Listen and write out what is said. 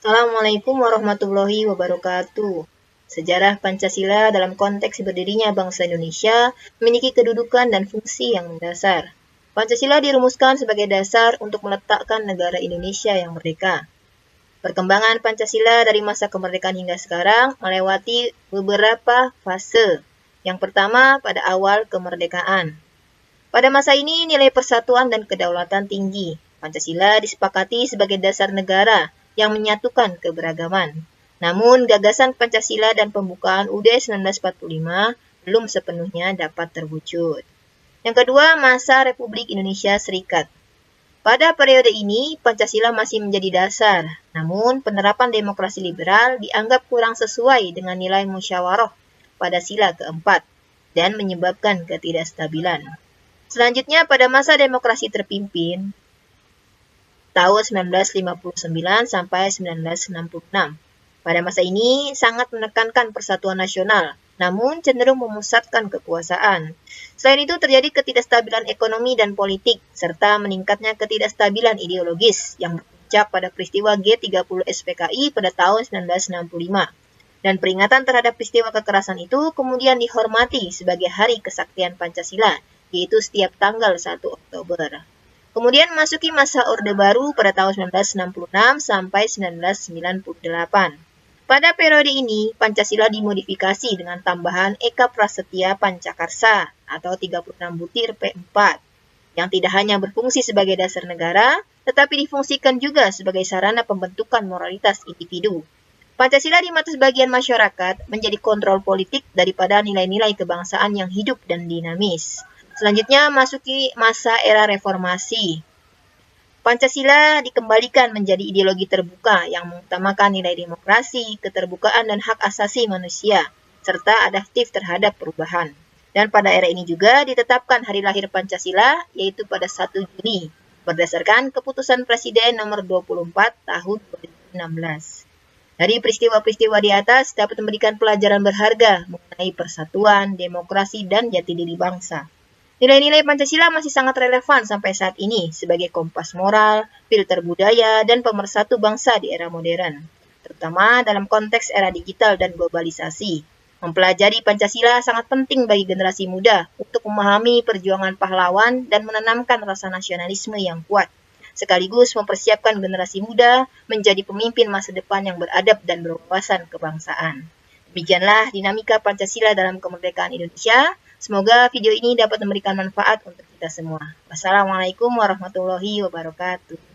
Assalamualaikum warahmatullahi wabarakatuh. Sejarah Pancasila dalam konteks berdirinya bangsa Indonesia memiliki kedudukan dan fungsi yang mendasar. Pancasila dirumuskan sebagai dasar untuk meletakkan negara Indonesia yang merdeka. Perkembangan Pancasila dari masa kemerdekaan hingga sekarang melewati beberapa fase. Yang pertama, pada awal kemerdekaan. Pada masa ini, nilai persatuan dan kedaulatan tinggi. Pancasila disepakati sebagai dasar negara yang menyatukan keberagaman. Namun, gagasan Pancasila dan pembukaan UUD 1945 belum sepenuhnya dapat terwujud. Yang kedua, masa Republik Indonesia Serikat. Pada periode ini, Pancasila masih menjadi dasar, namun penerapan demokrasi liberal dianggap kurang sesuai dengan nilai musyawarah pada sila keempat dan menyebabkan ketidakstabilan. Selanjutnya, pada masa demokrasi terpimpin, tahun 1959 sampai 1966. Pada masa ini, sangat menekankan persatuan nasional, namun cenderung memusatkan kekuasaan. Selain itu, terjadi ketidakstabilan ekonomi dan politik, serta meningkatnya ketidakstabilan ideologis yang berpuncak pada peristiwa G30 SPKI pada tahun 1965. Dan peringatan terhadap peristiwa kekerasan itu kemudian dihormati sebagai Hari Kesaktian Pancasila, yaitu setiap tanggal 1 Oktober. Kemudian masuki masa Orde Baru pada tahun 1966 sampai 1998. Pada periode ini, Pancasila dimodifikasi dengan tambahan Eka Prasetya Pancakarsa atau 36 butir P4, yang tidak hanya berfungsi sebagai dasar negara, tetapi difungsikan juga sebagai sarana pembentukan moralitas individu. Pancasila di mata sebagian masyarakat menjadi kontrol politik daripada nilai-nilai kebangsaan yang hidup dan dinamis. Selanjutnya masuki masa era reformasi. Pancasila dikembalikan menjadi ideologi terbuka yang mengutamakan nilai demokrasi, keterbukaan, dan hak asasi manusia, serta adaptif terhadap perubahan. Dan pada era ini juga ditetapkan hari lahir Pancasila, yaitu pada 1 Juni, berdasarkan keputusan Presiden nomor 24 tahun 2016. Dari peristiwa-peristiwa di atas dapat memberikan pelajaran berharga mengenai persatuan, demokrasi, dan jati diri bangsa. Nilai-nilai Pancasila masih sangat relevan sampai saat ini sebagai kompas moral, filter budaya, dan pemersatu bangsa di era modern, terutama dalam konteks era digital dan globalisasi. Mempelajari Pancasila sangat penting bagi generasi muda untuk memahami perjuangan pahlawan dan menanamkan rasa nasionalisme yang kuat, sekaligus mempersiapkan generasi muda menjadi pemimpin masa depan yang beradab dan berwawasan kebangsaan. Demikianlah dinamika Pancasila dalam kemerdekaan Indonesia. Semoga video ini dapat memberikan manfaat untuk kita semua. Wassalamualaikum warahmatullahi wabarakatuh.